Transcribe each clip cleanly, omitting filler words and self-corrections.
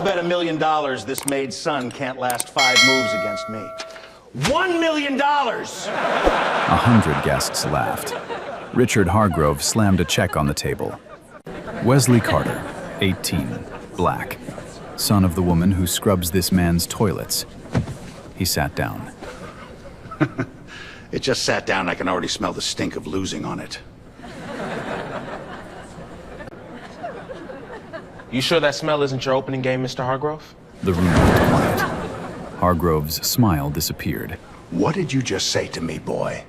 I'll bet $1 million this Maid's son can't last 5 moves against me. $1 million! 100 guests laughed. Richard Hargrove slammed a check on the table. Wesley Carter, 18, black, son of the woman who scrubs this man's toilets. He sat down. It just sat down. I can already smell the stink of losing on it. You sure that smell isn't your opening game, Mr. Hargrove? The room went quiet. Hargrove's smile disappeared. What did you just say to me, boy?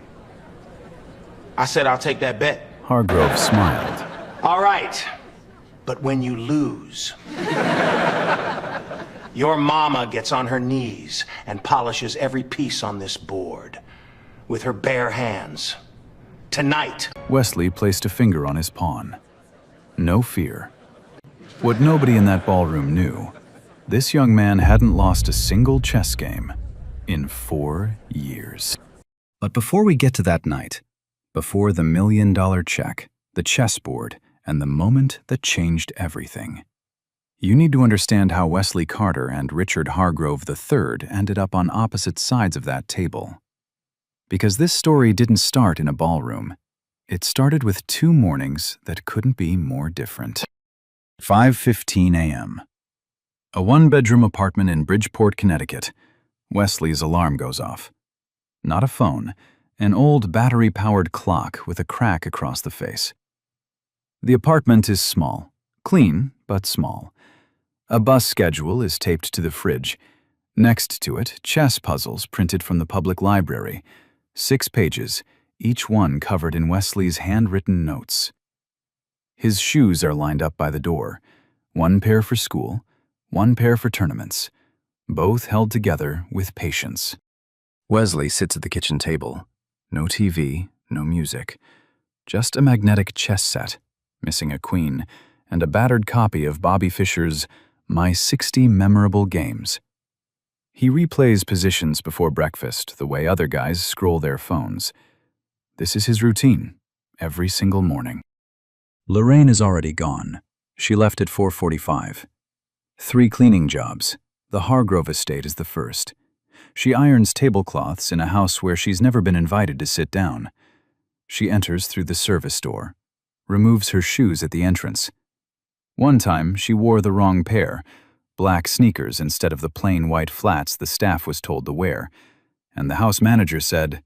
I said I'll take that bet. Hargrove smiled. All right, but when you lose, your mama gets on her knees and polishes every piece on this board with her bare hands. Tonight. Wesley placed a finger on his pawn. No fear. What nobody in that ballroom knew, this young man hadn't lost a single chess game in 4 years. But before we get to that night, before the $1 million check, the chessboard, and the moment that changed everything, you need to understand how Wesley Carter and Richard Hargrove III ended up on opposite sides of that table. Because this story didn't start in a ballroom. It started with 2 mornings that couldn't be more different. 5:15 a.m. A 1-bedroom apartment in Bridgeport, Connecticut. Wesley's alarm goes off. Not a phone, an old battery-powered clock with a crack across the face. The apartment is small, clean but small. A bus schedule is taped to the fridge. Next to it, chess puzzles printed from the public library. 6 pages, each one covered in Wesley's handwritten notes. His shoes are lined up by the door. 1 pair for school, 1 pair for tournaments, both held together with patience. Wesley sits at the kitchen table. No TV, no music. Just a magnetic chess set, missing a queen, and a battered copy of Bobby Fischer's My 60 Memorable Games. He replays positions before breakfast the way other guys scroll their phones. This is his routine, every single morning. Lorraine is already gone. She left at 4:45. 3 cleaning jobs. The Hargrove estate is the first. She irons tablecloths in a house where she's never been invited to sit down. She enters through the service door, removes her shoes at the entrance. One time, she wore the wrong pair, black sneakers instead of the plain white flats the staff was told to wear, and the house manager said,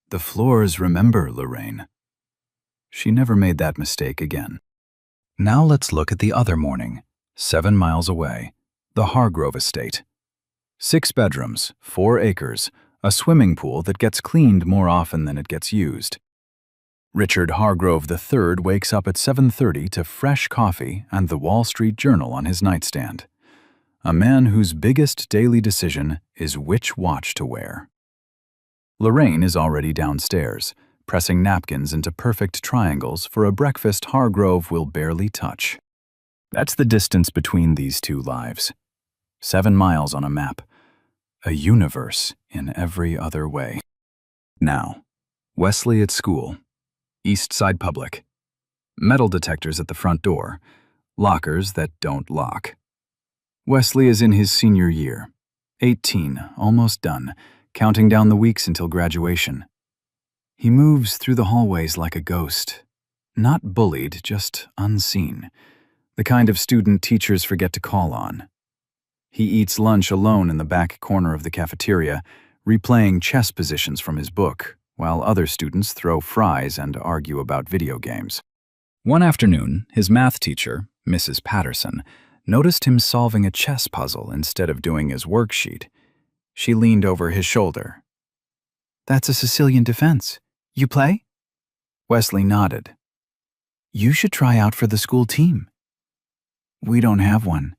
"The floors remember, Lorraine." She never made that mistake again. Now let's look at the other morning, 7 miles away, the Hargrove estate. 6 bedrooms, 4 acres, a swimming pool that gets cleaned more often than it gets used. Richard Hargrove III wakes up at 7:30 to fresh coffee and the Wall Street Journal on his nightstand. A man whose biggest daily decision is which watch to wear. Lorraine is already downstairs, pressing napkins into perfect triangles for a breakfast Hargrove will barely touch. That's the distance between these 2 lives. 7 miles on a map. A universe in every other way. Now, Wesley at school. East Side Public. Metal detectors at the front door. Lockers that don't lock. Wesley is in his senior year. 18, almost done, counting down the weeks until graduation. He moves through the hallways like a ghost. Not bullied, just unseen. The kind of student teachers forget to call on. He eats lunch alone in the back corner of the cafeteria, replaying chess positions from his book, while other students throw fries and argue about video games. One afternoon, his math teacher, Mrs. Patterson, noticed him solving a chess puzzle instead of doing his worksheet. She leaned over his shoulder. "That's a Sicilian defense. You play?" Wesley nodded. "You should try out for the school team." "We don't have one."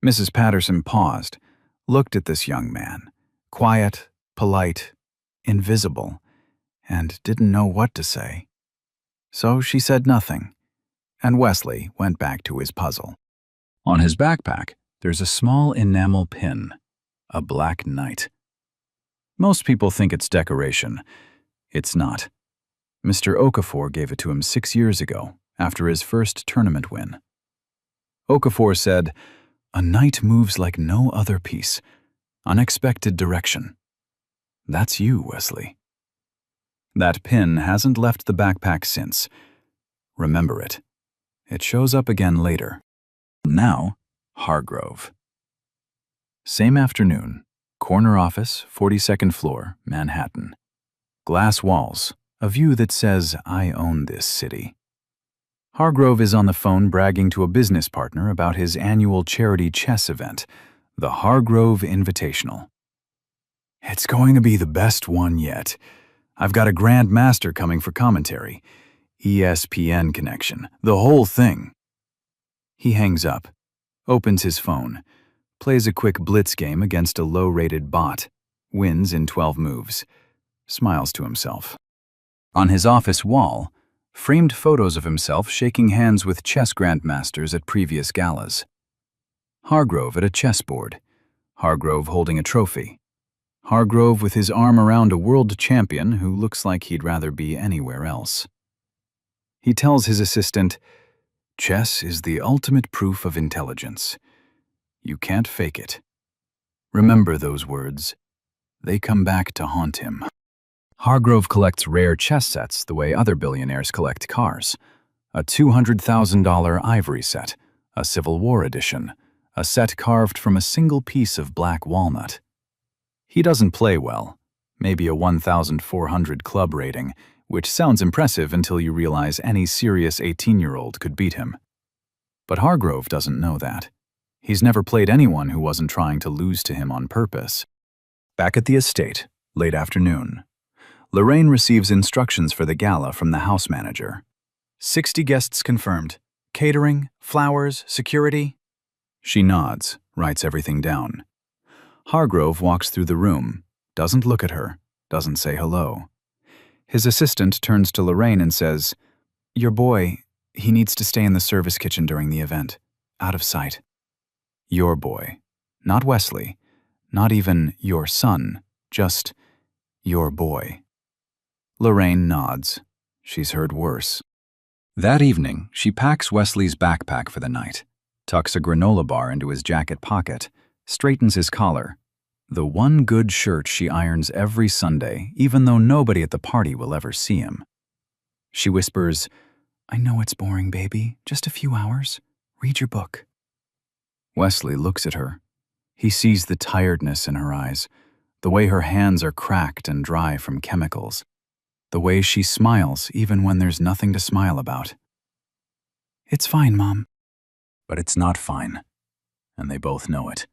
Mrs. Patterson paused, looked at this young man, quiet, polite, invisible, and didn't know what to say. So she said nothing, and Wesley went back to his puzzle. On his backpack, there's a small enamel pin, a black knight. Most people think it's decoration. It's not. Mr. Okafor gave it to him 6 years ago, after his first tournament win. Okafor said, A night moves like no other piece. Unexpected direction. That's you, Wesley. That pin hasn't left the backpack since. Remember it. It shows up again later. Now, Hargrove. Same afternoon. Corner office, 42nd floor, Manhattan. Glass walls, a view that says, I own this city. Hargrove is on the phone bragging to a business partner about his annual charity chess event, the Hargrove Invitational. It's going to be the best one yet. I've got a Grand Master coming for commentary. ESPN connection, the whole thing. He hangs up, opens his phone, plays a quick blitz game against a low-rated bot, wins in 12 moves, smiles to himself. On his office wall, framed photos of himself shaking hands with chess grandmasters at previous galas. Hargrove at a chessboard, Hargrove holding a trophy, Hargrove with his arm around a world champion who looks like he'd rather be anywhere else. He tells his assistant, "Chess is the ultimate proof of intelligence. You can't fake it." Remember those words. They come back to haunt him. Hargrove collects rare chess sets the way other billionaires collect cars. A $200,000 ivory set, a Civil War edition, a set carved from a single piece of black walnut. He doesn't play well, maybe a 1,400 club rating, which sounds impressive until you realize any serious 18-year-old could beat him. But Hargrove doesn't know that. He's never played anyone who wasn't trying to lose to him on purpose. Back at the estate, late afternoon. Lorraine receives instructions for the gala from the house manager. 60 guests confirmed. Catering, flowers, security. She nods, writes everything down. Hargrove walks through the room, doesn't look at her, doesn't say hello. His assistant turns to Lorraine and says, "Your boy, he needs to stay in the service kitchen during the event. Out of sight." Your boy. Not Wesley. Not even your son. Just your boy. Lorraine nods. She's heard worse. That evening, she packs Wesley's backpack for the night, tucks a granola bar into his jacket pocket, straightens his collar. The one good shirt she irons every Sunday, even though nobody at the party will ever see him. She whispers, "I know it's boring, baby. Just a few hours. Read your book." Wesley looks at her. He sees the tiredness in her eyes, the way her hands are cracked and dry from chemicals, the way she smiles even when there's nothing to smile about. "It's fine, Mom." But it's not fine, and they both know it.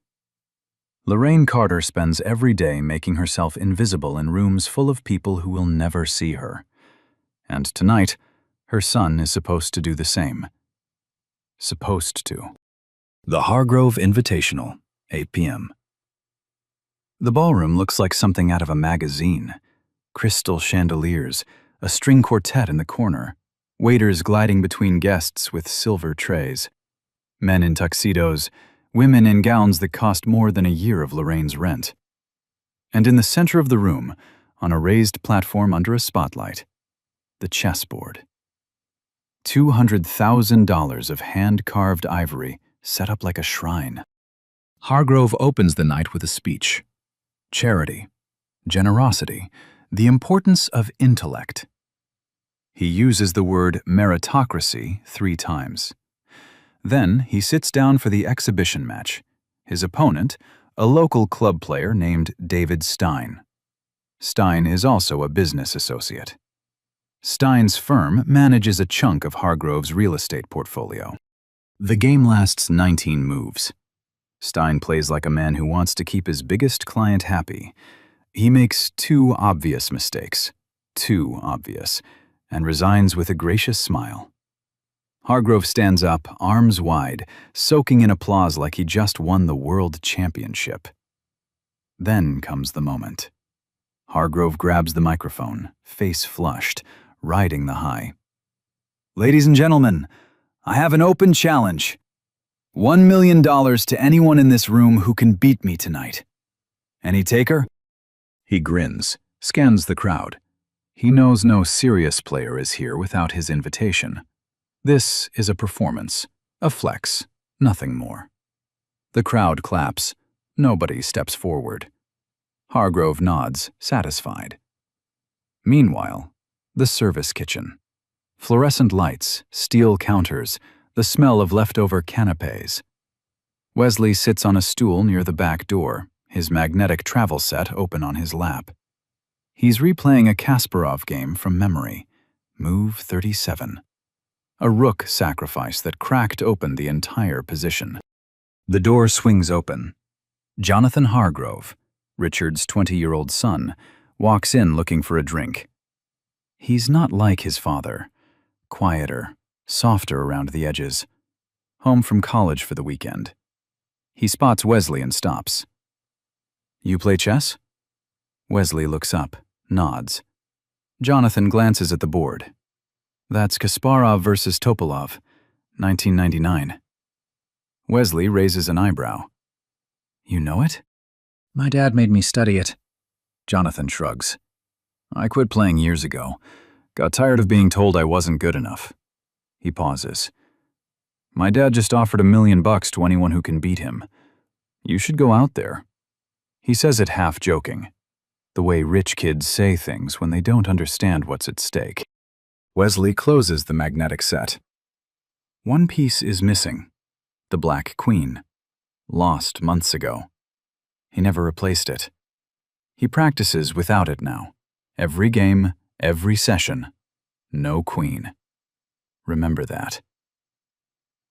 Lorraine Carter spends every day making herself invisible in rooms full of people who will never see her. And tonight, her son is supposed to do the same. Supposed to. The Hargrove Invitational, 8 p.m. The ballroom looks like something out of a magazine. Crystal chandeliers, a string quartet in the corner, waiters gliding between guests with silver trays. Men in tuxedos, women in gowns that cost more than a year of Lorraine's rent. And in the center of the room, on a raised platform under a spotlight, the chessboard. $200,000 of hand-carved ivory set up like a shrine. Hargrove opens the night with a speech. Charity, generosity, the importance of intellect. He uses the word meritocracy 3 times. Then he sits down for the exhibition match. His opponent, a local club player named David Stein. Stein is also a business associate. Stein's firm manages a chunk of Hargrove's real estate portfolio. The game lasts 19 moves. Stein plays like a man who wants to keep his biggest client happy. He makes 2 obvious mistakes, too obvious, and resigns with a gracious smile. Hargrove stands up, arms wide, soaking in applause like he just won the world championship. Then comes the moment. Hargrove grabs the microphone, face flushed, riding the high. "Ladies and gentlemen, I have an open challenge. $1 million to anyone in this room who can beat me tonight. Any taker?" He grins, scans the crowd. He knows no serious player is here without his invitation. This is a performance, a flex, nothing more. The crowd claps. Nobody steps forward. Hargrove nods, satisfied. Meanwhile, the service kitchen. Fluorescent lights, steel counters, the smell of leftover canapes. Wesley sits on a stool near the back door, his magnetic travel set open on his lap. He's replaying a Kasparov game from memory, move 37. A rook sacrifice that cracked open the entire position. The door swings open. Jonathan Hargrove, Richard's 20-year-old son, walks in looking for a drink. He's not like his father. Quieter, softer around the edges. Home from college for the weekend. He spots Wesley and stops. "You play chess?" Wesley looks up, nods. Jonathan glances at the board. "That's Kasparov versus Topalov, 1999. Wesley raises an eyebrow. "You know it?" "My dad made me study it." Jonathan shrugs. "I quit playing years ago. Got tired of being told I wasn't good enough." He pauses. "My dad just offered $1 million to anyone who can beat him. You should go out there." He says it half joking, the way rich kids say things when they don't understand what's at stake. Wesley closes the magnetic set. One piece is missing. The Black Queen. Lost months ago. He never replaced it. He practices without it now. Every game, every session. No queen. Remember that.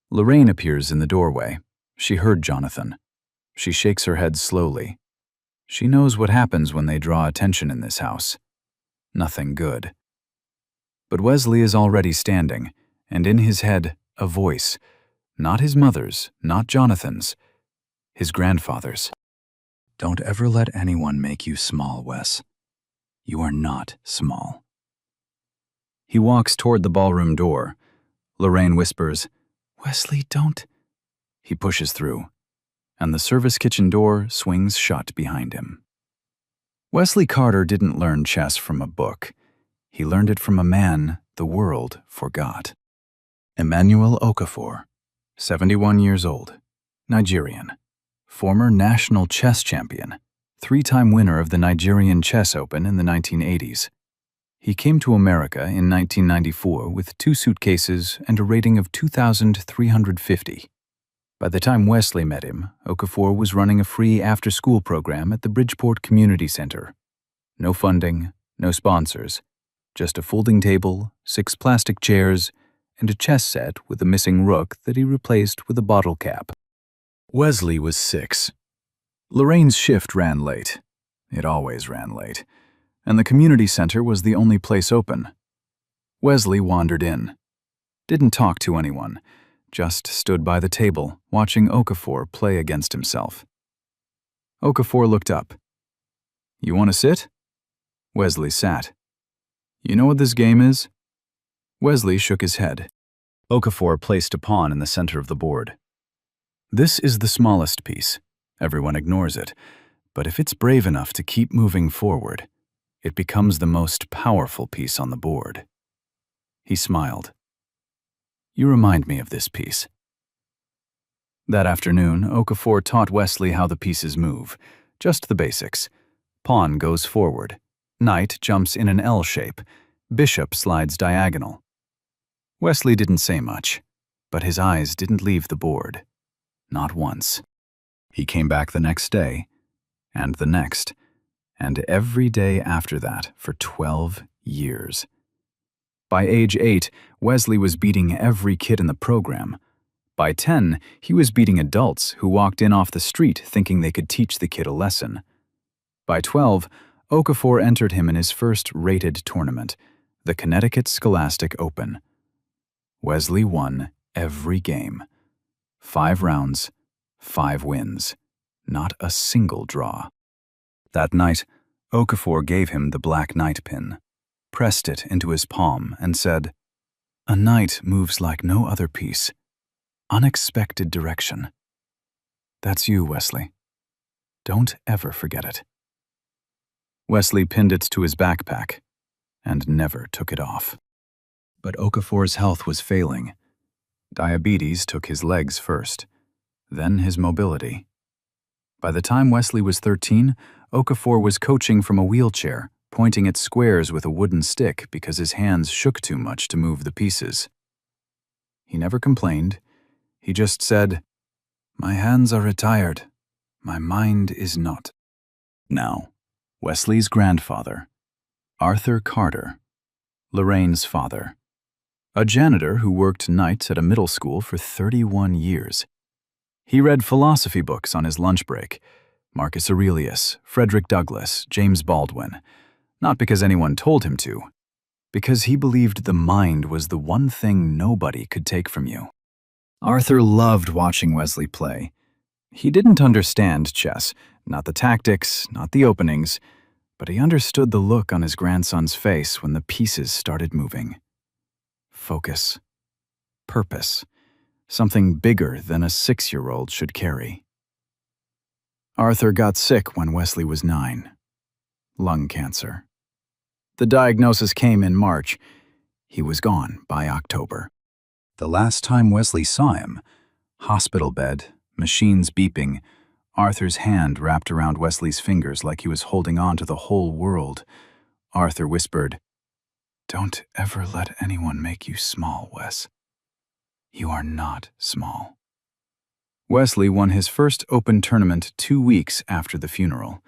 Lorraine appears in the doorway. She heard Jonathan. She shakes her head slowly. She knows what happens when they draw attention in this house. Nothing good. But Wesley is already standing, and in his head, a voice. Not his mother's, not Jonathan's. His grandfather's. "Don't ever let anyone make you small, Wes. You are not small." He walks toward the ballroom door. Lorraine whispers, "Wesley, don't." He pushes through, and the service kitchen door swings shut behind him. Wesley Carter didn't learn chess from a book. He learned it from a man the world forgot. Emmanuel Okafor, 71 years old, Nigerian, former national chess champion, 3-time winner of the Nigerian Chess Open in the 1980s. He came to America in 1994 with 2 suitcases and a rating of 2,350. By the time Wesley met him, Okafor was running a free after-school program at the Bridgeport Community Center. No funding, no sponsors, just a folding table, 6 plastic chairs, and a chess set with a missing rook that he replaced with a bottle cap. Wesley was 6. Lorraine's shift ran late. It always ran late. And the community center was the only place open. Wesley wandered in. Didn't talk to anyone. Just stood by the table, watching Okafor play against himself. Okafor looked up. "You want to sit?" Wesley sat. "You know what this game is?" Wesley shook his head. Okafor placed a pawn in the center of the board. "This is the smallest piece. Everyone ignores it. But if it's brave enough to keep moving forward, it becomes the most powerful piece on the board." He smiled. "You remind me of this piece." That afternoon, Okafor taught Wesley how the pieces move. Just the basics. Pawn goes forward. Knight jumps in an L shape. Bishop slides diagonal. Wesley didn't say much, but his eyes didn't leave the board. Not once. He came back the next day, and the next, and every day after that for 12 years. By age 8, Wesley was beating every kid in the program. By 10, he was beating adults who walked in off the street thinking they could teach the kid a lesson. By 12, Okafor entered him in his first rated tournament, the Connecticut Scholastic Open. Wesley won every game. 5 rounds, 5 wins, not a single draw. That night, Okafor gave him the black knight pin, pressed it into his palm, and said, "A knight moves like no other piece. Unexpected direction. That's you, Wesley. Don't ever forget it." Wesley pinned it to his backpack and never took it off. But Okafor's health was failing. Diabetes took his legs first. then his mobility. By the time Wesley was 13, Okafor was coaching from a wheelchair, pointing at squares with a wooden stick because his hands shook too much to move the pieces. He never complained. He just said, "My hands are retired. My mind is not." Now, Wesley's grandfather, Arthur Carter, Lorraine's father, a janitor who worked nights at a middle school for 31 years. He read philosophy books on his lunch break, Marcus Aurelius, Frederick Douglass, James Baldwin, not because anyone told him to, because he believed the mind was the one thing nobody could take from you. Arthur loved watching Wesley play. He didn't understand chess, not the tactics, not the openings, but he understood the look on his grandson's face when the pieces started moving. Focus. Purpose. Something bigger than a 6-year-old should carry. Arthur got sick when Wesley was 9. Lung cancer. The diagnosis came in March. He was gone by October. The last time Wesley saw him, hospital bed, machines beeping, Arthur's hand wrapped around Wesley's fingers like he was holding on to the whole world. Arthur whispered, "Don't ever let anyone make you small, Wes. You are not small." Wesley won his first open tournament 2 weeks after the funeral.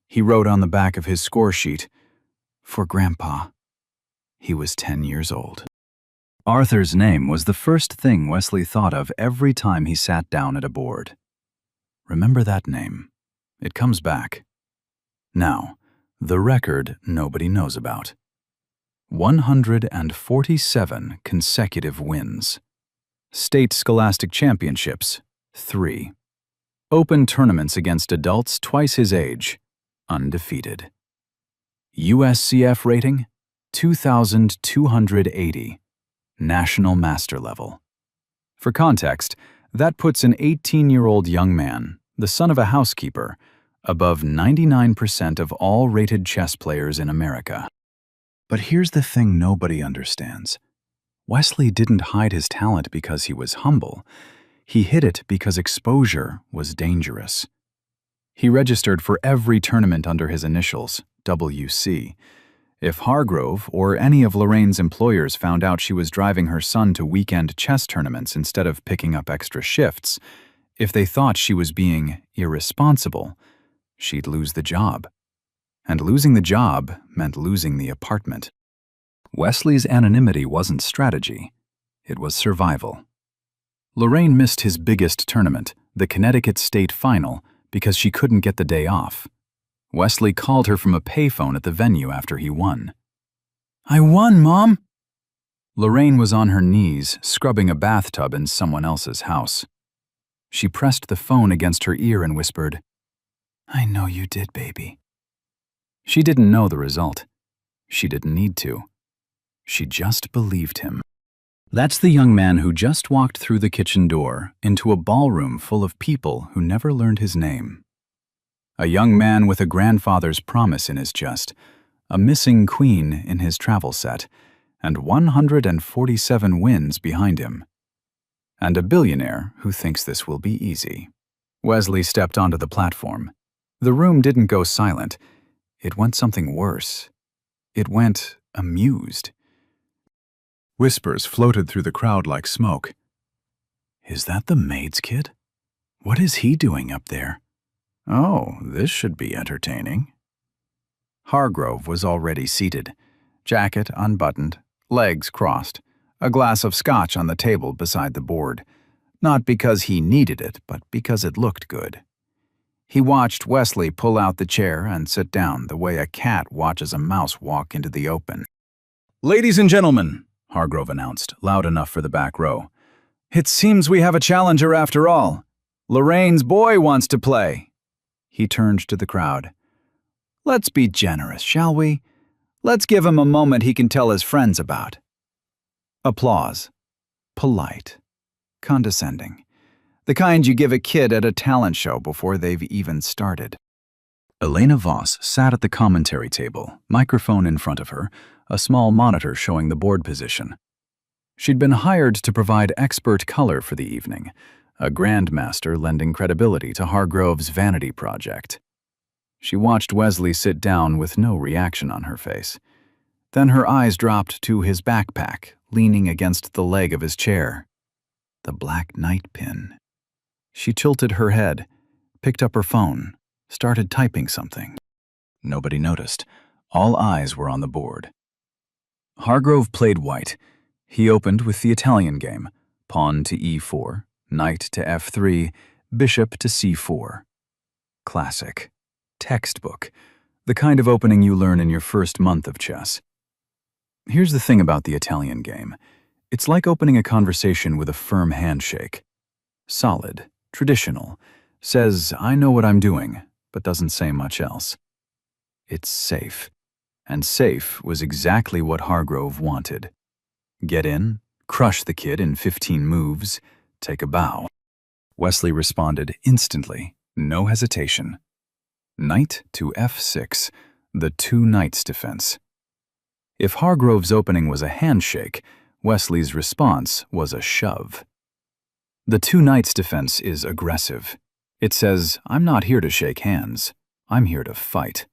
He wrote on the back of his score sheet, "For Grandpa." He was 10 years old. Arthur's name was the first thing Wesley thought of every time he sat down at a board. Remember that name. It comes back. Now, the record nobody knows about. 147 consecutive wins. State Scholastic Championships, 3. Open tournaments against adults twice his age, undefeated. USCF rating, 2,280. National Master Level. For context, that puts an 18-year-old young man, the son of a housekeeper, above 99% of all rated chess players in America. But here's the thing nobody understands. Wesley didn't hide his talent because he was humble. He hid it because exposure was dangerous. He registered for every tournament under his initials, WC. If Hargrove or any of Lorraine's employers found out she was driving her son to weekend chess tournaments instead of picking up extra shifts, if they thought she was being irresponsible, she'd lose the job. And losing the job meant losing the apartment. Wesley's anonymity wasn't strategy. It was survival. Lorraine missed his biggest tournament, the Connecticut State Final, because she couldn't get the day off. Wesley called her from a payphone at the venue after he won. "I won, Mom!" Lorraine was on her knees, scrubbing a bathtub in someone else's house. She pressed the phone against her ear and whispered, "I know you did, baby." She didn't know the result. She didn't need to. She just believed him. That's the young man who just walked through the kitchen door into a ballroom full of people who never learned his name. A young man with a grandfather's promise in his chest, a missing queen in his travel set, and 147 wins behind him. And a billionaire who thinks this will be easy. Wesley stepped onto the platform. The room didn't go silent. It went something worse. It went amused. Whispers floated through the crowd like smoke. "Is that the Maid's kid? What is he doing up there? Oh, this should be entertaining." Hargrove was already seated, jacket unbuttoned, legs crossed, a glass of scotch on the table beside the board, not because he needed it, but because it looked good. He watched Wesley pull out the chair and sit down the way a cat watches a mouse walk into the open. "Ladies and gentlemen," Hargrove announced, loud enough for the back row, "it seems we have a challenger after all. Lorraine's boy wants to play." He turned to the crowd. "Let's be generous, shall we? Let's give him a moment he can tell his friends about." Applause. Polite. Condescending. The kind you give a kid at a talent show before they've even started. Elena Voss sat at the commentary table, microphone in front of her, a small monitor showing the board position. She'd been hired to provide expert color for the evening, a grandmaster lending credibility to Hargrove's vanity project. She watched Wesley sit down with no reaction on her face. Then her eyes dropped to his backpack, leaning against the leg of his chair. The black night pin. She tilted her head, picked up her phone, started typing something. Nobody noticed. All eyes were on the board. Hargrove played white. He opened with the Italian game, pawn to e4, knight to f3, bishop to c4. Classic. Textbook. The kind of opening you learn in your first month of chess. Here's the thing about the Italian game. It's like opening a conversation with a firm handshake. Solid, traditional, says, I know what I'm doing, but doesn't say much else. It's safe. And safe was exactly what Hargrove wanted. Get in, crush the kid in 15 moves, take a bow. Wesley responded instantly, no hesitation. Knight to f6, the two knights defense. If Hargrove's opening was a handshake, Wesley's response was a shove. The two knights defense is aggressive. It says, I'm not here to shake hands, I'm here to fight.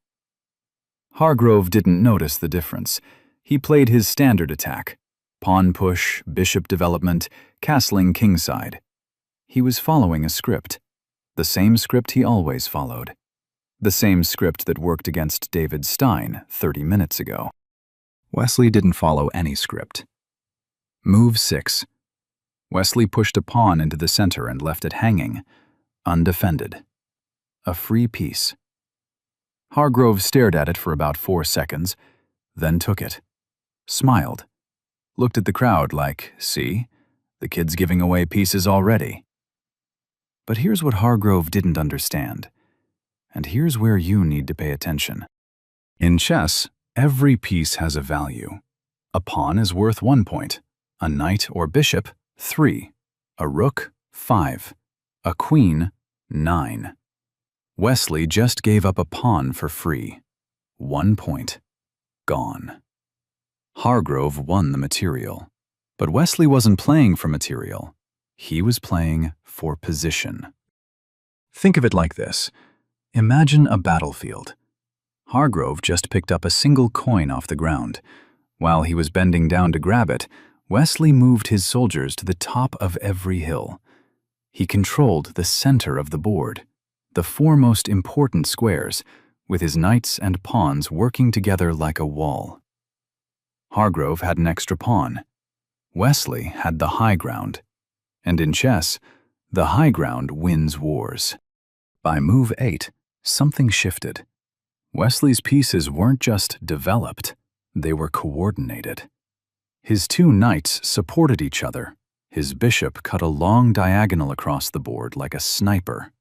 Hargrove didn't notice the difference. He played his standard attack. Pawn push, bishop development, castling kingside. He was following a script. The same script he always followed. The same script that worked against David Stein 30 minutes ago. Wesley didn't follow any script. Move 6. Wesley pushed a pawn into the center and left it hanging, undefended. A free piece. Hargrove stared at it for about 4 seconds, then took it. Smiled. Looked at the crowd like, see, the kid's giving away pieces already. But here's what Hargrove didn't understand. And here's where you need to pay attention. In chess, every piece has a value. A pawn is worth 1 point, a knight or bishop, 3, a rook, 5, a queen, 9. Wesley just gave up a pawn for free. 1 point. Gone. Hargrove won the material. But Wesley wasn't playing for material. He was playing for position. Think of it like this. Imagine a battlefield. Hargrove just picked up a single coin off the ground. While he was bending down to grab it, Wesley moved his soldiers to the top of every hill. He controlled the center of the board, the 4 most important squares, with his knights and pawns working together like a wall. Hargrove had an extra pawn. Wesley had the high ground. And in chess, the high ground wins wars. By move 8, something shifted. Wesley's pieces weren't just developed, they were coordinated. His 2 knights supported each other. His bishop cut a long diagonal across the board like a sniper.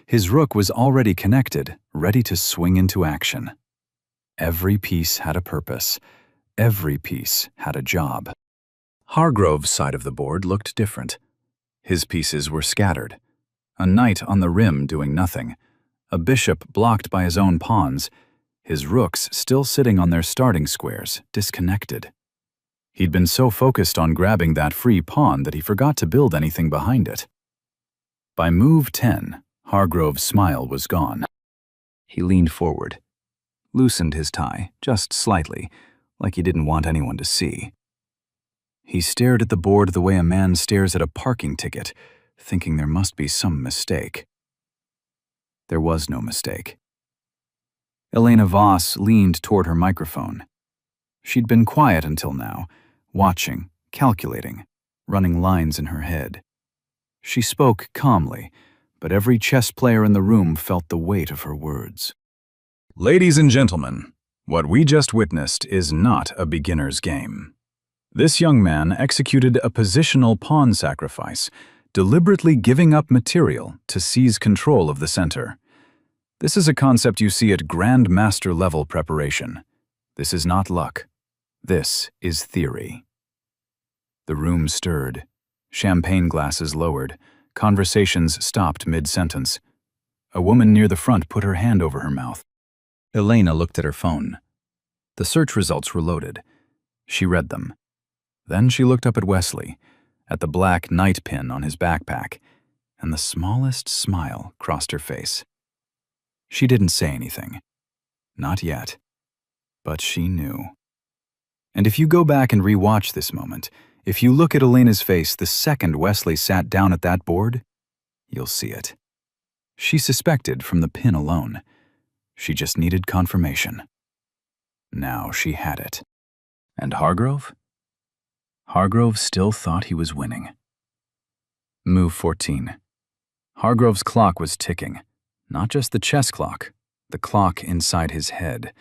His rook was already connected, ready to swing into action. Every piece had a purpose. Every piece had a job. Hargrove's side of the board looked different. His pieces were scattered. A knight on the rim doing nothing. A bishop blocked by his own pawns. His rooks still sitting on their starting squares, disconnected. He'd been so focused on grabbing that free pawn that he forgot to build anything behind it. By move 10, Hargrove's smile was gone. He leaned forward, loosened his tie, just slightly, like he didn't want anyone to see. He stared at the board the way a man stares at a parking ticket, thinking there must be some mistake. There was no mistake. Elena Voss leaned toward her microphone. She'd been quiet until now, watching, calculating, running lines in her head. She spoke calmly, but every chess player in the room felt the weight of her words. Ladies and gentlemen, what we just witnessed is not a beginner's game. This young man executed a positional pawn sacrifice, deliberately giving up material to seize control of the center. This is a concept you see at grandmaster level preparation. This is not luck. This is theory. The room stirred. Champagne glasses lowered. Conversations stopped mid-sentence. A woman near the front put her hand over her mouth. Elena looked at her phone. The search results were loaded. She read them. Then she looked up at Wesley, at the black knight pin on his backpack. and the smallest smile crossed her face. She didn't say anything. Not yet. But she knew. And if you go back and re-watch this moment, if you look at Elena's face the second Wesley sat down at that board, you'll see it. She suspected from the pin alone. She just needed confirmation. Now she had it. And Hargrove? Hargrove still thought he was winning. Move 14. Hargrove's clock was ticking. Not just the chess clock, the clock inside his head.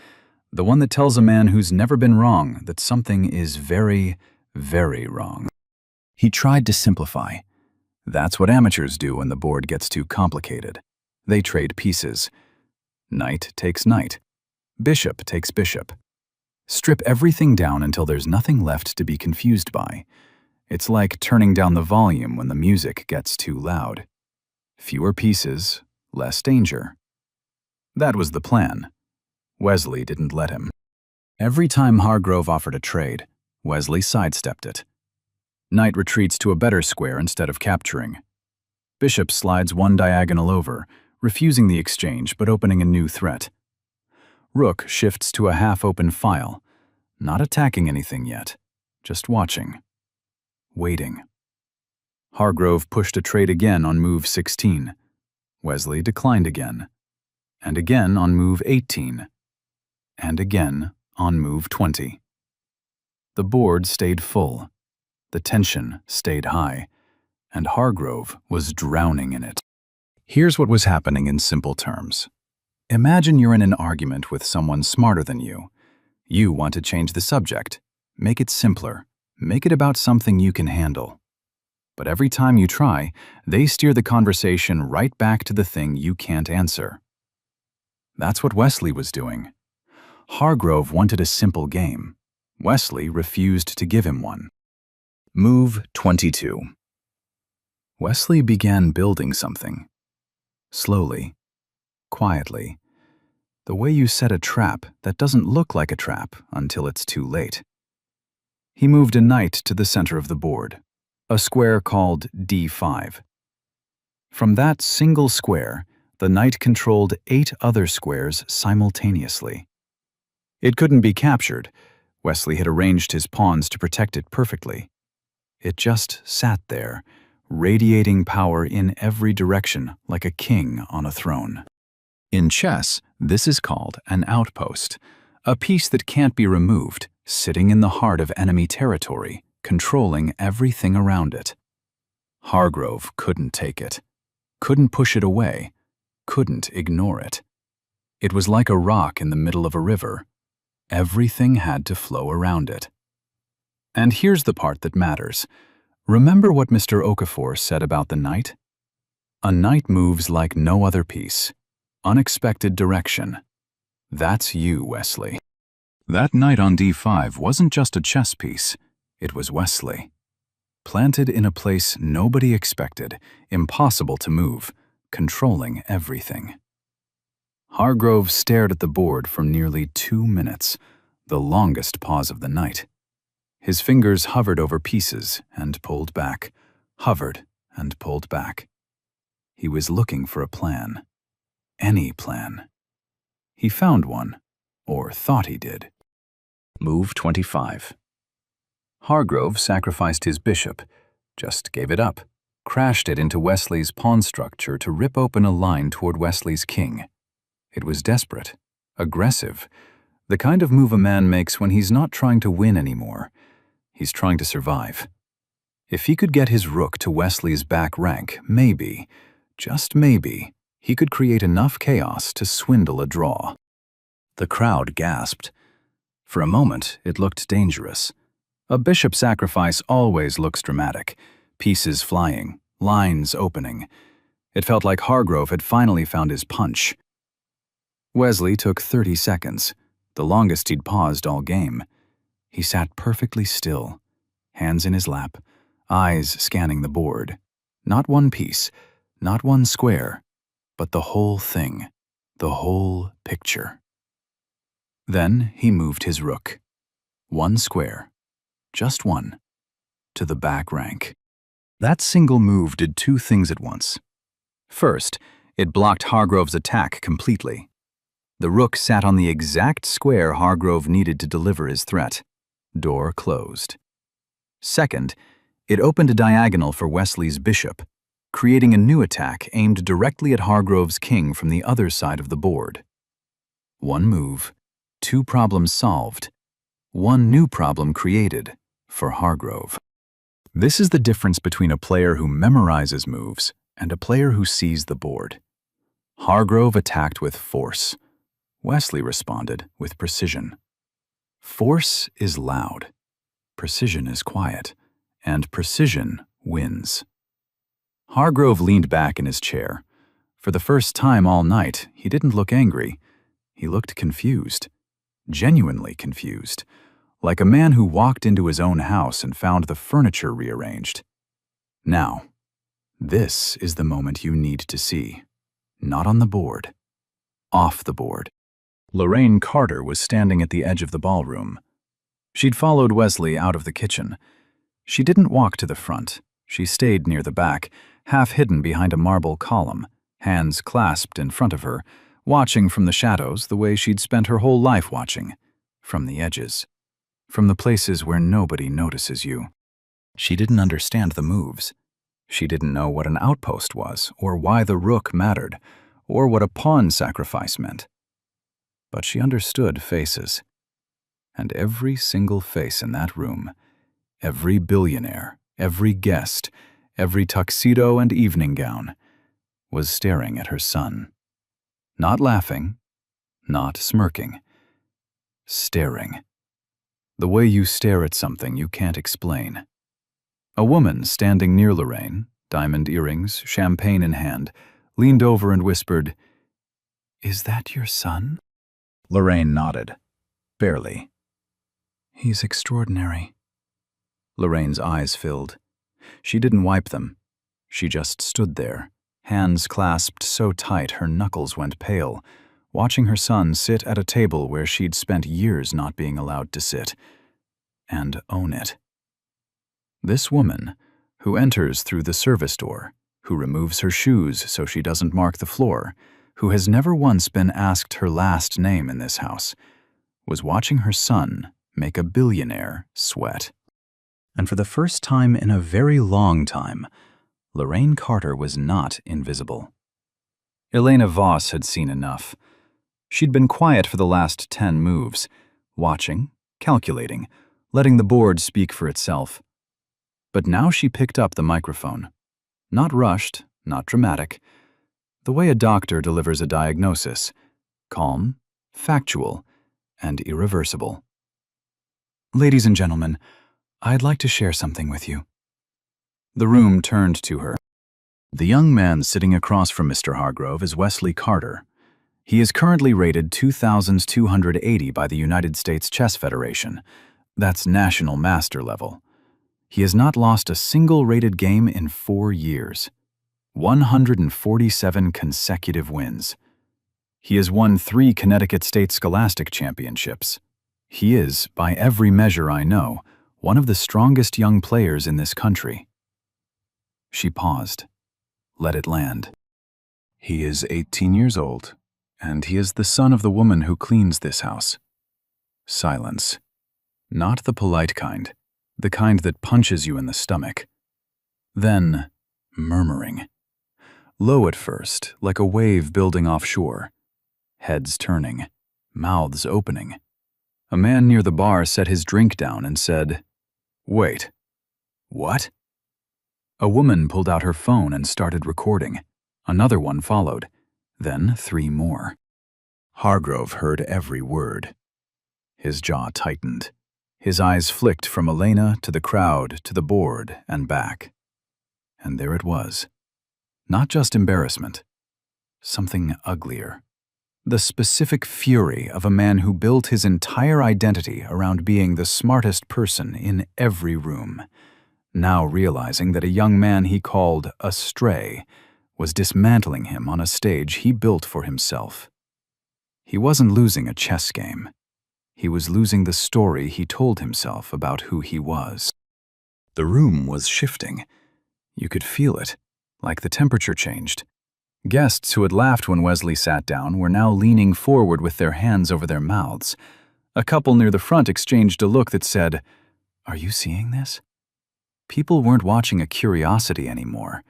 The one that tells a man who's never been wrong that something is very, very wrong. He tried to simplify. That's what amateurs do when the board gets too complicated. They trade pieces. Knight takes knight. Bishop takes bishop. Strip everything down until there's nothing left to be confused by. It's like turning down the volume when the music gets too loud. Fewer pieces, less danger. That was the plan. Wesley didn't let him. Every time Hargrove offered a trade, Wesley sidestepped it. Knight retreats to a better square instead of capturing. Bishop slides one diagonal over, refusing the exchange but opening a new threat. Rook shifts to a half-open file, not attacking anything yet, just watching. Waiting. Hargrove pushed a trade again on move 16. Wesley declined again. And again on move 18. And again on move 20. The board stayed full. The tension stayed high, and Hargrove was drowning in it. Here's what was happening in simple terms. Imagine you're in an argument with someone smarter than you. You want to change the subject. Make it simpler. Make it about something you can handle. But every time you try, they steer the conversation right back to the thing you can't answer. That's what Wesley was doing. Hargrove wanted a simple game. Wesley refused to give him one. Move 22. Wesley began building something. Slowly, quietly. The way you set a trap that doesn't look like a trap until it's too late. He moved a knight to the center of the board, a square called D5. From that single square, the knight controlled 8 other squares simultaneously. It couldn't be captured. Wesley had arranged his pawns to protect it perfectly. It just sat there, radiating power in every direction like a king on a throne. In chess, this is called an outpost, a piece that can't be removed, sitting in the heart of enemy territory, controlling everything around it. Hargrove couldn't take it, couldn't push it away, couldn't ignore it. It was like a rock in the middle of a river. Everything had to flow around it. And here's the part that matters. Remember what Mr. Okafor said about the knight? A knight moves like no other piece. Unexpected direction. That's you, Wesley. That knight on D5 wasn't just a chess piece. It was Wesley. Planted in a place nobody expected, impossible to move, controlling everything. Hargrove stared at the board for nearly 2 minutes, the longest pause of the night. His fingers hovered over pieces and pulled back, hovered and pulled back. He was looking for a plan. Any plan. He found one, or thought he did. Move 25. Hargrove sacrificed his bishop, just gave it up, crashed it into Wesley's pawn structure to rip open a line toward Wesley's king. It was desperate, aggressive, the kind of move a man makes when he's not trying to win anymore. He's trying to survive. If he could get his rook to Wesley's back rank, maybe, just maybe, he could create enough chaos to swindle a draw. The crowd gasped. For a moment, it looked dangerous. A bishop sacrifice always looks dramatic, pieces flying, lines opening. It felt like Hargrove had finally found his punch. Wesley took 30 seconds, the longest he'd paused all game. He sat perfectly still, hands in his lap, eyes scanning the board. Not one piece, not one square, but the whole thing, the whole picture. Then he moved his rook. One square, just one, to the back rank. That single move did 2 things at once. First, it blocked Hargrove's attack completely. The rook sat on the exact square Hargrove needed to deliver his threat. Door closed. Second, it opened a diagonal for Wesley's bishop, creating a new attack aimed directly at Hargrove's king from the other side of the board. One move, two problems solved, one new problem created for Hargrove. This is the difference between a player who memorizes moves and a player who sees the board. Hargrove attacked with force. Wesley responded with precision. Force is loud, precision is quiet, and precision wins. Hargrove leaned back in his chair. For the first time all night, he didn't look angry. He looked confused, genuinely confused, like a man who walked into his own house and found the furniture rearranged. Now, this is the moment you need to see. Not on the board. Off the board. Lorraine Carter was standing at the edge of the ballroom. She'd followed Wesley out of the kitchen. She didn't walk to the front. She stayed near the back, half hidden behind a marble column, hands clasped in front of her, watching from the shadows the way she'd spent her whole life watching, from the edges, from the places where nobody notices you. She didn't understand the moves. She didn't know what an outpost was, or why the rook mattered, or what a pawn sacrifice meant. But she understood faces. And every single face in that room, every billionaire, every guest, every tuxedo and evening gown, was staring at her son. Not laughing, not smirking. Staring. The way you stare at something you can't explain. A woman standing near Lorraine, diamond earrings, champagne in hand, leaned over and whispered, "Is that your son?" Lorraine nodded. Barely. "He's extraordinary." Lorraine's eyes filled. She didn't wipe them. She just stood there, hands clasped so tight her knuckles went pale, watching her son sit at a table where she'd spent years not being allowed to sit, and own it. This woman, who enters through the service door, who removes her shoes so she doesn't mark the floor, who has never once been asked her last name in this house, was watching her son make a billionaire sweat. And for the first time in a very long time, Lorraine Carter was not invisible. Elena Voss had seen enough. She'd been quiet for the last 10 moves, watching, calculating, letting the board speak for itself. But now she picked up the microphone. Not rushed, not dramatic. The way a doctor delivers a diagnosis. Calm, factual, and irreversible. "Ladies and gentlemen, I'd like to share something with you." The room turned to her. The young man sitting across from Mr. Hargrove is Wesley Carter. He is currently rated 2,280 by the United States Chess Federation. That's national master level. He has not lost a single rated game in 4 years. 147 consecutive wins. He has won 3 Connecticut State Scholastic Championships. He is, by every measure I know, one of the strongest young players in this country. She paused. Let it land. He is 18 years old, and he is the son of the woman who cleans this house. Silence. Not the polite kind, the kind that punches you in the stomach. Then, murmuring. Low at first, like a wave building offshore. Heads turning, mouths opening. A man near the bar set his drink down and said, "Wait. What?" A woman pulled out her phone and started recording. Another one followed. Then 3 more. Hargrove heard every word. His jaw tightened. His eyes flicked from Elena to the crowd to the board and back. And there it was. Not just embarrassment. Something uglier. The specific fury of a man who built his entire identity around being the smartest person in every room, now realizing that a young man he called a stray was dismantling him on a stage he built for himself. He wasn't losing a chess game. He was losing the story he told himself about who he was. The room was shifting. You could feel it, like the temperature changed, Guests who had laughed when Wesley sat down were now leaning forward with their hands over their mouths. A couple near the front exchanged a look that said, "Are you seeing this?" People weren't watching a curiosity anymore.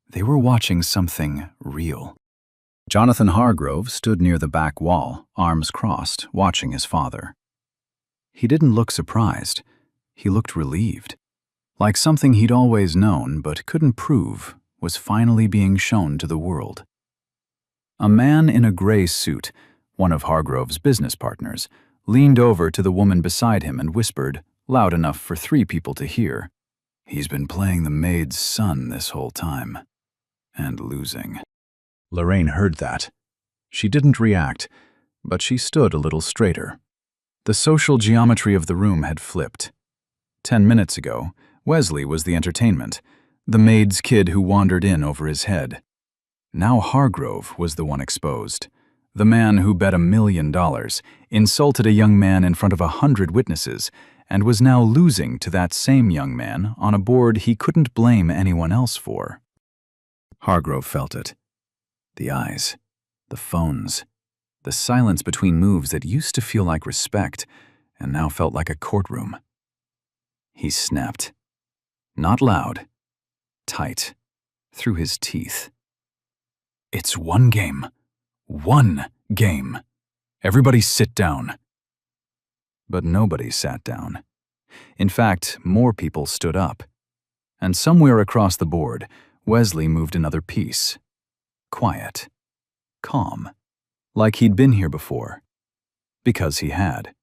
They were watching something real. Jonathan Hargrove stood near the back wall, arms crossed, watching his father. He didn't look surprised. He looked relieved. Like something he'd always known but couldn't prove was finally being shown to the world. A man in a gray suit, one of Hargrove's business partners, leaned over to the woman beside him and whispered, loud enough for 3 people to hear, "He's been playing the maid's son this whole time. And losing." Lorraine heard that. She didn't react, but she stood a little straighter. The social geometry of the room had flipped. 10 minutes ago, Wesley was the entertainment, the maid's kid who wandered in over his head. Now Hargrove was the one exposed, the man who bet $1 million, insulted a young man in front of 100 witnesses, and was now losing to that same young man on a board he couldn't blame anyone else for. Hargrove felt it. The eyes, the phones, the silence between moves that used to feel like respect and now felt like a courtroom. He snapped. Not loud, tight, through his teeth. "It's one game. One game. Everybody sit down." But nobody sat down. In fact, more people stood up. And somewhere across the board, Wesley moved another piece. Quiet. Calm. Like he'd been here before. Because he had.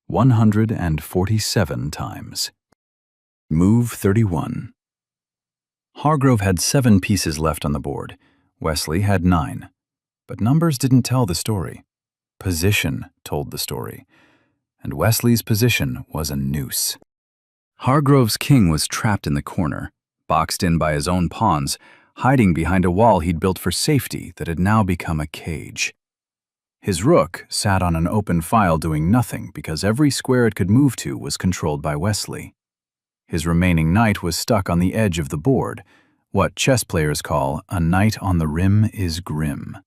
147 times. Move 31. Hargrove had 7 pieces left on the board. Wesley had 9. But numbers didn't tell the story. Position told the story. And Wesley's position was a noose. Hargrove's king was trapped in the corner, boxed in by his own pawns, hiding behind a wall he'd built for safety that had now become a cage. His rook sat on an open file doing nothing because every square it could move to was controlled by Wesley. His remaining knight was stuck on the edge of the board, what chess players call a knight on the rim is grim.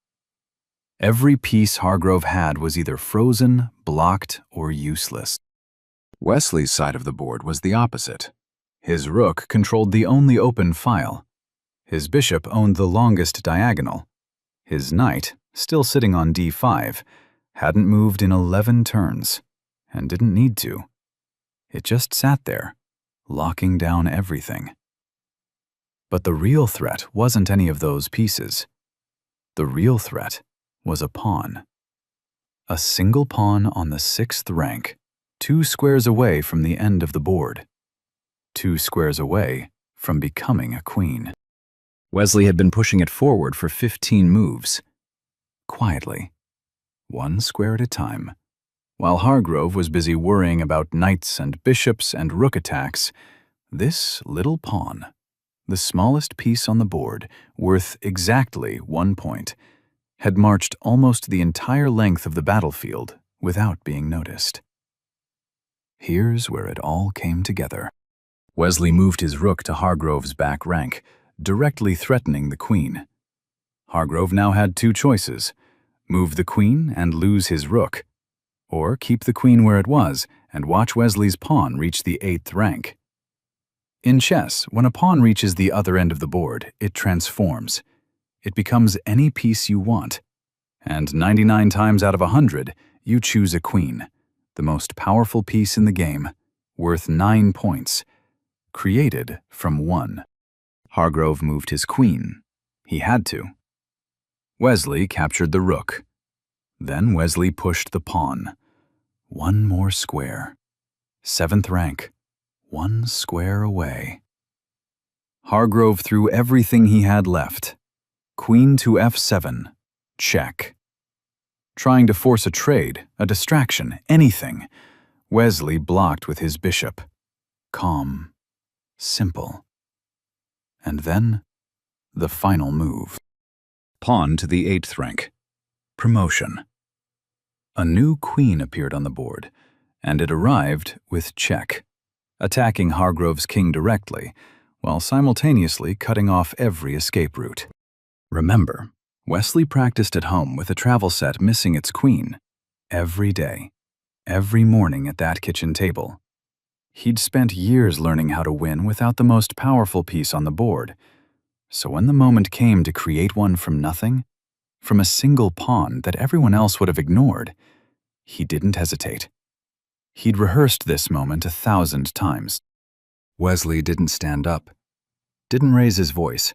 Every piece Hargrove had was either frozen, blocked, or useless. Wesley's side of the board was the opposite. His rook controlled the only open file. His bishop owned the longest diagonal. His knight, still sitting on d5, hadn't moved in 11 turns, and didn't need to. It just sat there, locking down everything. But the real threat wasn't any of those pieces. The real threat was a pawn. A single pawn on the 6th rank, 2 squares away from the end of the board. 2 squares away from becoming a queen. Wesley had been pushing it forward for 15 moves. Quietly, 1 square at a time. While Hargrove was busy worrying about knights and bishops and rook attacks, this little pawn, the smallest piece on the board, worth exactly 1 point, had marched almost the entire length of the battlefield without being noticed. Here's where it all came together. Wesley moved his rook to Hargrove's back rank, directly threatening the queen. Hargrove now had 2 choices: move the queen and lose his rook, or keep the queen where it was and watch Wesley's pawn reach the 8th rank. In chess, when a pawn reaches the other end of the board, it transforms. It becomes any piece you want. And 99 times out of 100, you choose a queen, the most powerful piece in the game, worth 9 points, created from 1. Hargrove moved his queen. He had to. Wesley captured the rook. Then Wesley pushed the pawn. 1 more square. 7th rank. 1 square away. Hargrove threw everything he had left. Queen to f7. Check. Trying to force a trade, a distraction, anything. Wesley blocked with his bishop. Calm. Simple. And then, the final move. Pawn to the 8th rank. Promotion. A new queen appeared on the board, and it arrived with check, attacking Hargrove's king directly, while simultaneously cutting off every escape route. Remember, Wesley practiced at home with a travel set missing its queen. Every day, every morning at that kitchen table. He'd spent years learning how to win without the most powerful piece on the board. So when the moment came to create one from nothing, from a single pawn that everyone else would have ignored, he didn't hesitate. He'd rehearsed this moment 1,000 times. Wesley didn't stand up, didn't raise his voice.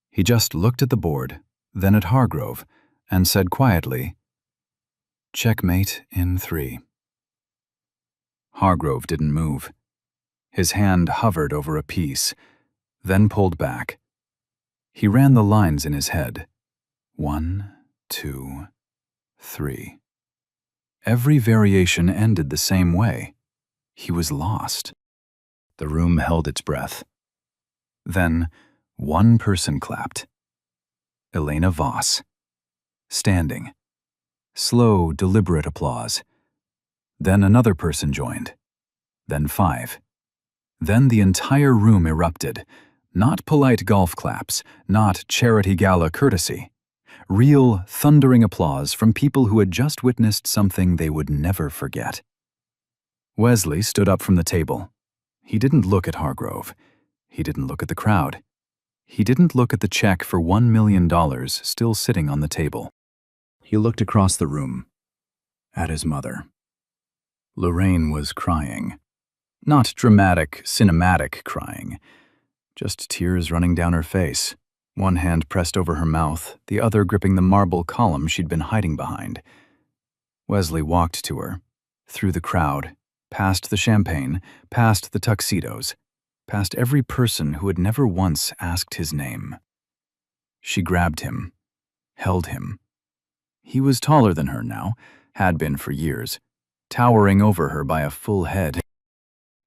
He just looked at the board, then at Hargrove, and said quietly, "Checkmate in 3. Hargrove didn't move. His hand hovered over a piece, then pulled back. He ran the lines in his head. 1, 2, 3. Every variation ended the same way. He was lost. The room held its breath. Then, one person clapped. Elena Voss. Standing. Slow, deliberate applause. Then another person joined. Then 5. Then the entire room erupted. Not polite golf claps, not charity gala courtesy. Real, thundering applause from people who had just witnessed something they would never forget. Wesley stood up from the table. He didn't look at Hargrove. He didn't look at the crowd. He didn't look at the check for $1 million still sitting on the table. He looked across the room, at his mother. Lorraine was crying. Not dramatic, cinematic crying. Just tears running down her face, one hand pressed over her mouth, the other gripping the marble column she'd been hiding behind. Wesley walked to her, through the crowd, past the champagne, past the tuxedos, past every person who had never once asked his name. She grabbed him, held him. He was taller than her now, had been for years, towering over her by a full head.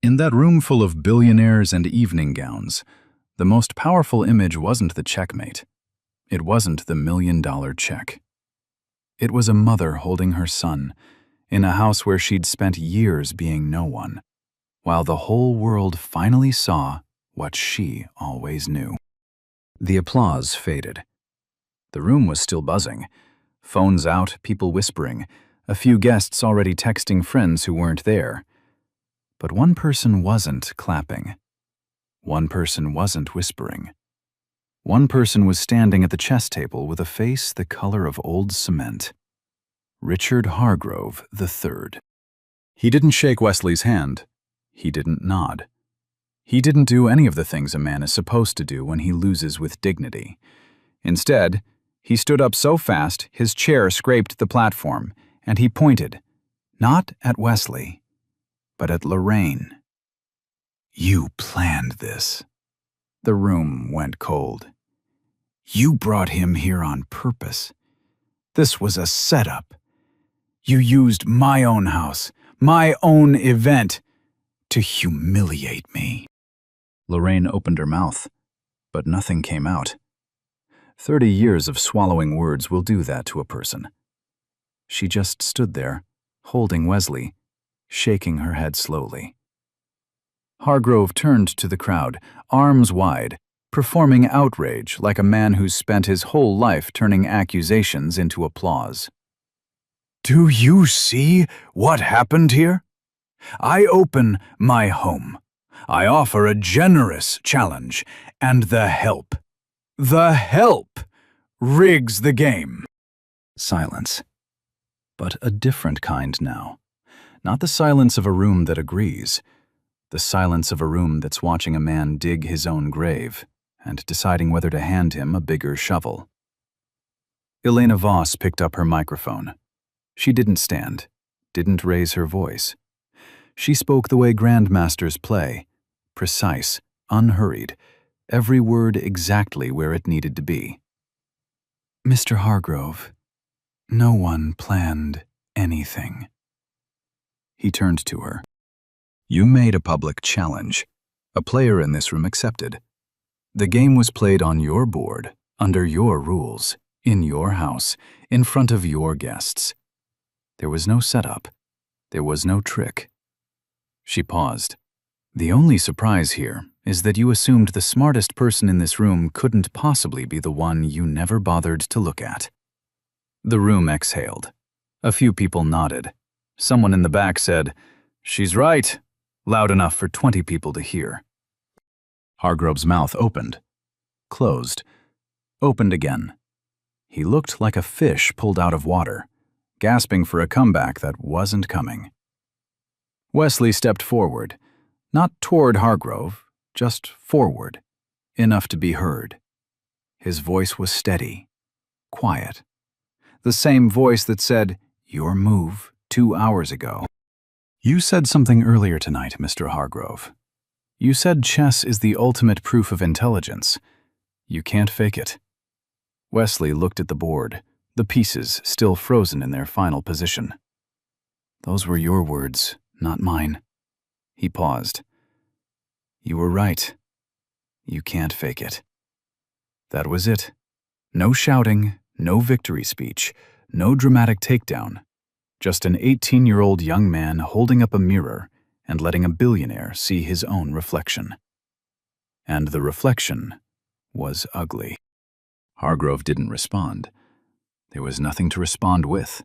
In that room full of billionaires and evening gowns, the most powerful image wasn't the checkmate. It wasn't the $1 million check. It was a mother holding her son, in a house where she'd spent years being no one, while the whole world finally saw what she always knew. The applause faded. The room was still buzzing. Phones out, people whispering, a few guests already texting friends who weren't there. But one person wasn't clapping. One person wasn't whispering. One person was standing at the chess table with a face the color of old cement. Richard Hargrove III. He didn't shake Wesley's hand. He didn't nod. He didn't do any of the things a man is supposed to do when he loses with dignity. Instead, he stood up so fast his chair scraped the platform, and he pointed, not at Wesley, but at Lorraine. "You planned this." The room went cold. "You brought him here on purpose. This was a setup. You used my own house, my own event, to humiliate me." Lorraine opened her mouth, but nothing came out. 30 years of swallowing words will do that to a person. She just stood there, holding Wesley, shaking her head slowly. Hargrove turned to the crowd, arms wide, performing outrage like a man who's spent his whole life turning accusations into applause. "Do you see what happened here? I open my home. I offer a generous challenge, and the help rigs the game." Silence. But a different kind now. Not the silence of a room that agrees. The silence of a room that's watching a man dig his own grave and deciding whether to hand him a bigger shovel. Elena Voss picked up her microphone. She didn't stand, didn't raise her voice. She spoke the way grandmasters play, precise, unhurried, every word exactly where it needed to be. "Mr. Hargrove, no one planned anything." He turned to her. "You made a public challenge. A player in this room accepted. The game was played on your board, under your rules, in your house, in front of your guests. There was no setup. There was no trick." She paused. "The only surprise here is that you assumed the smartest person in this room couldn't possibly be the one you never bothered to look at. The room exhaled. A few people nodded. Someone in the back said, "She's right," loud enough for 20 people to hear. Hargrove's mouth opened, closed, opened again. He looked like a fish pulled out of water, gasping for a comeback that wasn't coming. Wesley stepped forward, not toward Hargrove, just forward, enough to be heard. His voice was steady, quiet. The same voice that said, "Your move 2 hours ago." "You said something earlier tonight, Mr. Hargrove. You said chess is the ultimate proof of intelligence. You can't fake it." Wesley looked at the board, the pieces still frozen in their final position. "Those were your words, not mine." He paused. "You were right. You can't fake it." That was it. No shouting, no victory speech, no dramatic takedown. Just an 18-year-old young man holding up a mirror and letting a billionaire see his own reflection. And the reflection was ugly. Hargrove didn't respond. There was nothing to respond with.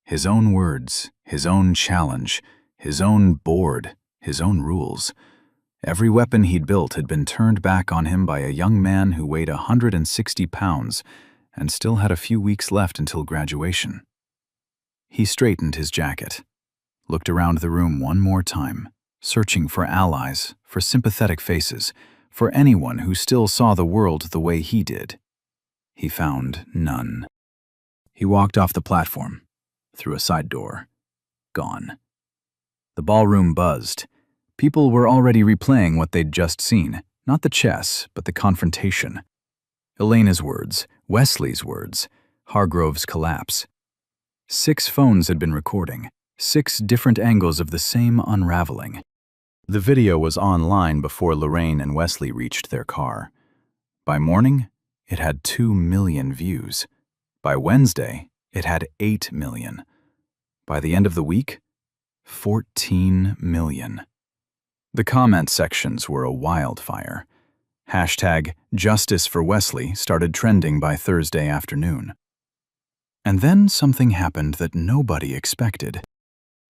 His own words, his own challenge, his own board, his own rules. Every weapon he'd built had been turned back on him by a young man who weighed 160 pounds and still had a few weeks left until graduation. He straightened his jacket, looked around the room one more time, searching for allies, for sympathetic faces, for anyone who still saw the world the way he did. He found none. He walked off the platform, through a side door. Gone. The ballroom buzzed. People were already replaying what they'd just seen, not the chess, but the confrontation. Elena's words, Wesley's words, Hargrove's collapse. 6 phones had been recording, 6 different angles of the same unraveling. The video was online before Lorraine and Wesley reached their car. By morning, it had 2 million views. By Wednesday, it had 8 million. By the end of the week, 14 million. The comment sections were a wildfire. Hashtag Justice for Wesley started trending by Thursday afternoon. And then something happened that nobody expected.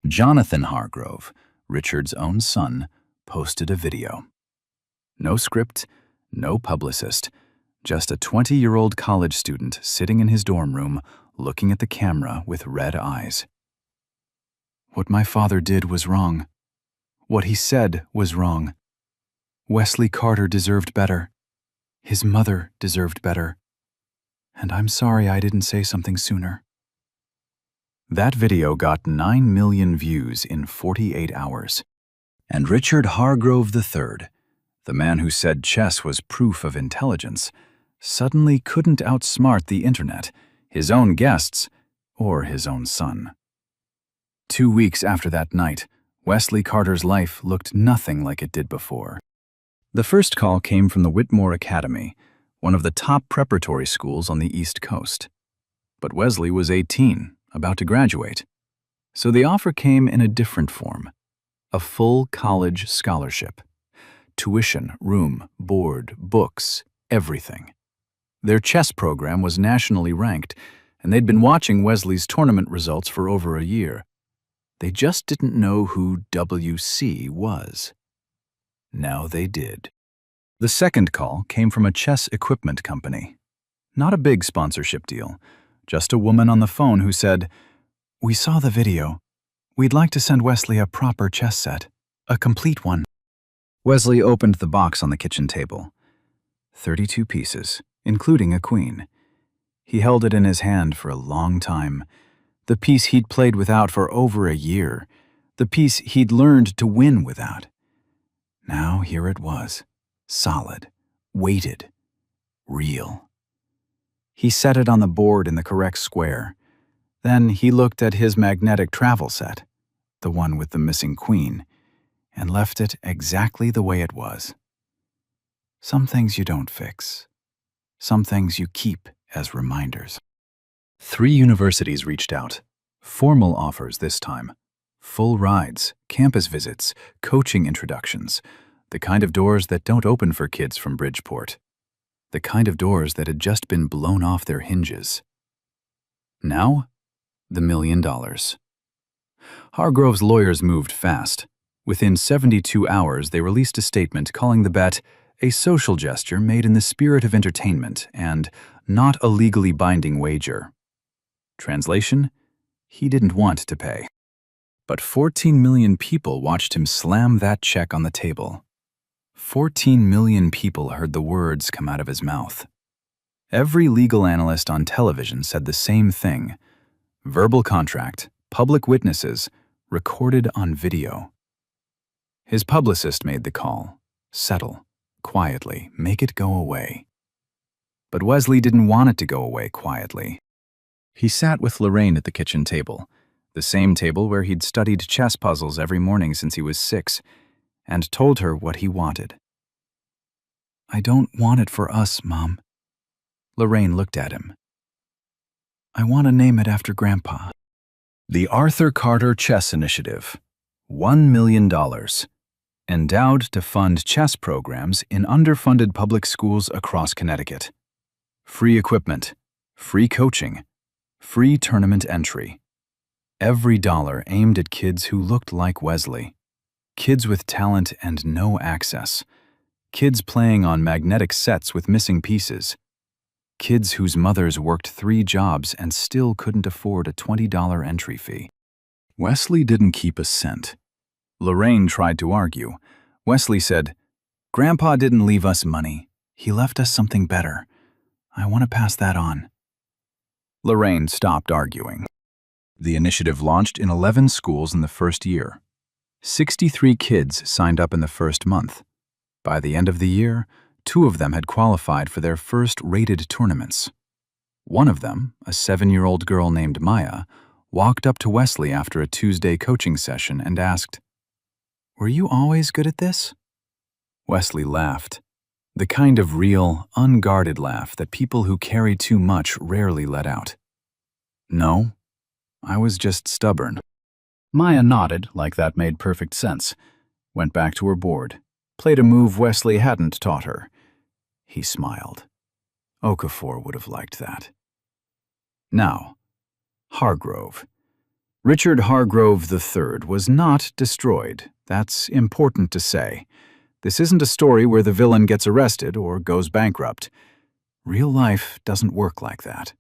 Jonathan Hargrove, Richard's own son, posted a video. No script, no publicist, just a 20-year-old college student sitting in his dorm room looking at the camera with red eyes. "What my father did was wrong. What he said was wrong. Wesley Carter deserved better. His mother deserved better. And I'm sorry I didn't say something sooner." That video got 9 million views in 48 hours. And Richard Hargrove III, the man who said chess was proof of intelligence, suddenly couldn't outsmart the internet, his own guests, or his own son. 2 weeks after that night, Wesley Carter's life looked nothing like it did before. The first call came from the Whitmore Academy, one of the top preparatory schools on the East Coast. But Wesley was 18, about to graduate. So the offer came in a different form. A full college scholarship. Tuition, room, board, books, everything. Their chess program was nationally ranked, and they'd been watching Wesley's tournament results for over a year. They just didn't know who WC was. Now they did. The second call came from a chess equipment company. Not a big sponsorship deal, just a woman on the phone who said, "We saw the video. We'd like to send Wesley a proper chess set, a complete one." Wesley opened the box on the kitchen table. 32 pieces, including a queen. He held it in his hand for a long time. The piece he'd played without for over a year. The piece he'd learned to win without. Now here it was, solid, weighted, real. He set it on the board in the correct square. Then he looked at his magnetic travel set, the one with the missing queen, and left it exactly the way it was. Some things you don't fix. Some things you keep as reminders. 3 universities reached out. Formal offers this time. Full rides, campus visits, coaching introductions. The kind of doors that don't open for kids from Bridgeport. The kind of doors that had just been blown off their hinges. Now, the $1 million. Hargrove's lawyers moved fast. Within 72 hours, they released a statement calling the bet a social gesture made in the spirit of entertainment and not a legally binding wager. Translation: he didn't want to pay. But 14 million people watched him slam that check on the table. 14 million people heard the words come out of his mouth. Every legal analyst on television said the same thing. Verbal contract, public witnesses, recorded on video. His publicist made the call. Settle. Quietly. Make it go away. But Wesley didn't want it to go away quietly. He sat with Lorraine at the kitchen table, the same table where he'd studied chess puzzles every morning since he was 6, and told her what he wanted. "I don't want it for us, Mom." Lorraine looked at him. "I want to name it after Grandpa." The Arthur Carter Chess Initiative. $1 million. Endowed to fund chess programs in underfunded public schools across Connecticut. Free equipment, free coaching, free tournament entry. Every dollar aimed at kids who looked like Wesley. Kids with talent and no access. Kids playing on magnetic sets with missing pieces. Kids whose mothers worked 3 jobs and still couldn't afford a $20 entry fee. Wesley didn't keep a cent. Lorraine tried to argue. Wesley said, "Grandpa didn't leave us money. He left us something better. I want to pass that on." Lorraine stopped arguing. The initiative launched in 11 schools in the first year. 63 kids signed up in the first month. By the end of the year, 2 of them had qualified for their first rated tournaments. One of them, a 7-year-old girl named Maya, walked up to Wesley after a Tuesday coaching session and asked, "Were you always good at this?" Wesley laughed. The kind of real, unguarded laugh that people who carry too much rarely let out. "No, I was just stubborn." Maya nodded like that made perfect sense, went back to her board, played a move Wesley hadn't taught her. He smiled. Okafor would have liked that. Now, Hargrove. Richard Hargrove III was not destroyed. That's important to say. This isn't a story where the villain gets arrested or goes bankrupt. Real life doesn't work like that.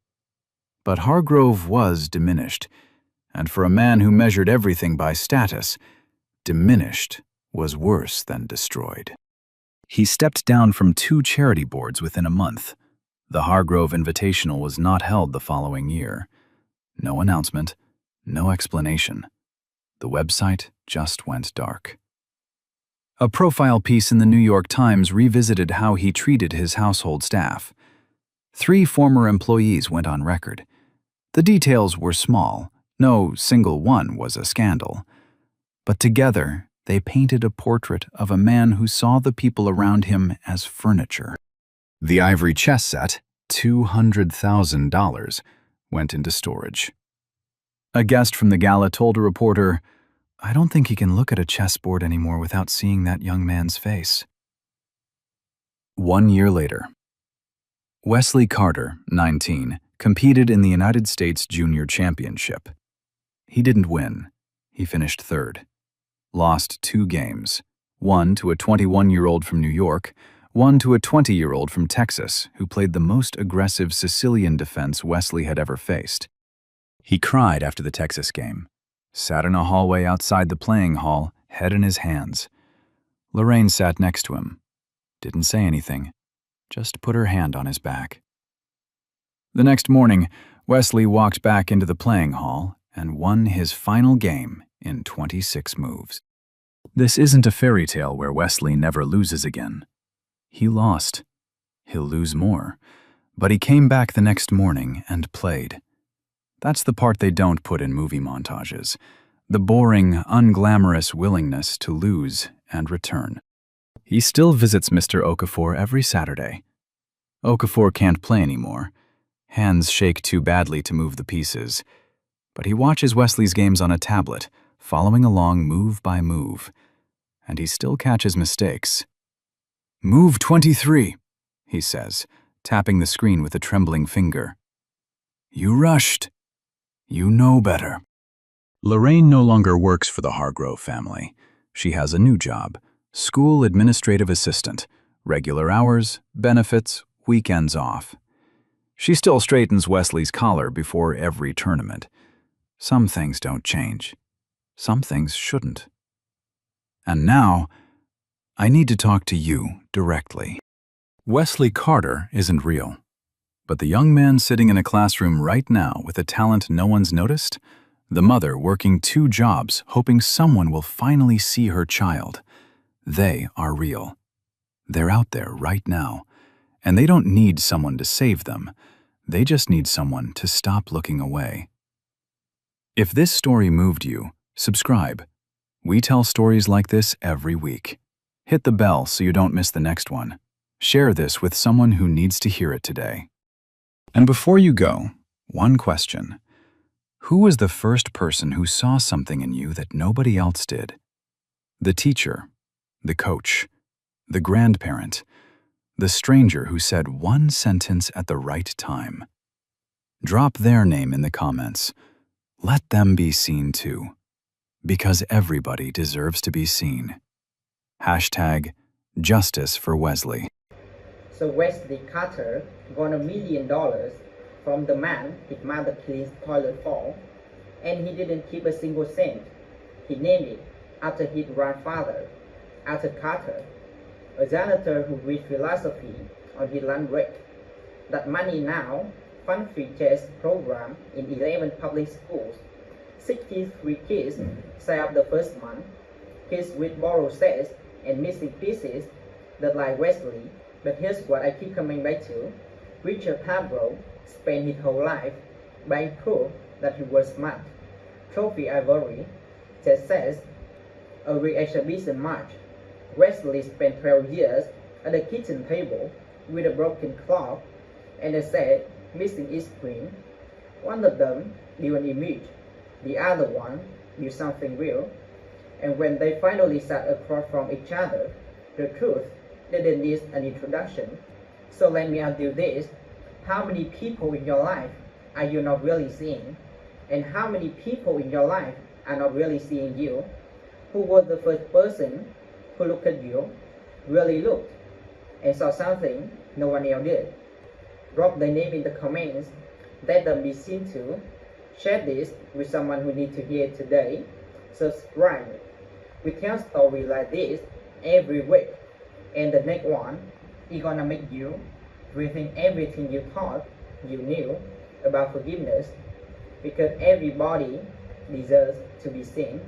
But Hargrove was diminished, and for a man who measured everything by status, diminished was worse than destroyed. He stepped down from 2 charity boards within a month. The Hargrove Invitational was not held the following year. No announcement, no explanation. The website just went dark. A profile piece in the New York Times revisited how he treated his household staff. 3 former employees went on record. The details were small. No single one was a scandal. But together, they painted a portrait of a man who saw the people around him as furniture. The ivory chess set, $200,000, went into storage. A guest from the gala told a reporter, "I don't think he can look at a chessboard anymore without seeing that young man's face." 1 year later. Wesley Carter, 19, competed in the United States Junior Championship. He didn't win. He finished 3rd. Lost 2 games, one to a 21-year-old from New York, one to a 20-year-old from Texas who played the most aggressive Sicilian defense Wesley had ever faced. He cried after the Texas game, sat in a hallway outside the playing hall, head in his hands. Lorraine sat next to him, didn't say anything, just put her hand on his back. The next morning, Wesley walked back into the playing hall and won his final game in 26 moves. This isn't a fairy tale where Wesley never loses again. He lost. He'll lose more. But he came back the next morning and played. That's the part they don't put in movie montages. The boring, unglamorous willingness to lose and return. He still visits Mr. Okafor every Saturday. Okafor can't play anymore. Hands shake too badly to move the pieces. But he watches Wesley's games on a tablet, following along move by move. and he still catches mistakes. "Move 23, he says, tapping the screen with a trembling finger. "You rushed. You know better." Lorraine no longer works for the Hargrove family. She has a new job, school administrative assistant, regular hours, benefits, weekends off. She still straightens Wesley's collar before every tournament. Some things don't change. Some things shouldn't. And now, I need to talk to you directly. Wesley Carter isn't real. But the young man sitting in a classroom right now with a talent no one's noticed, the mother working 2 jobs hoping someone will finally see her child, they are real. They're out there right now, and they don't need someone to save them. They just need someone to stop looking away. If this story moved you, subscribe. We tell stories like this every week. Hit the bell so you don't miss the next one. Share this with someone who needs to hear it today. And before you go, one question. Who was the first person who saw something in you that nobody else did? The teacher, the coach, the grandparent, the stranger who said one sentence at the right time. Drop their name in the comments. Let them be seen too. Because everybody deserves to be seen. Hashtag Justice for Wesley. So Wesley Carter won $1 million from the man his mother cleans toilet for, and he didn't keep a single cent. He named it after his grandfather, Arthur Carter, a janitor who read philosophy on his lunch break. That money now funds free chess program in 11 public schools. 63 kids sign up the first month. Kids with borrowed sets and missing pieces that like Wesley. But here's what I keep coming back to. Richard Hargrove spent his whole life buying proof that he was smart. Trophy ivory that says a re-exhibition match. Wesley spent 12 years at the kitchen table with a broken clock and a set missing each screen. One of them knew an image, the other one knew something real. And when they finally sat across from each other, the truth didn't need an introduction. So let me ask you this. How many people in your life are you not really seeing? And how many people in your life are not really seeing you? Who was the first person who looked at you, really looked, and saw something no one else did? Drop their name in the comments. Let them be seen too. Share this with someone who needs to hear it today. Subscribe. We tell stories like this every week. And the next one is gonna make you rethink everything you thought you knew about forgiveness, because everybody deserves to be seen.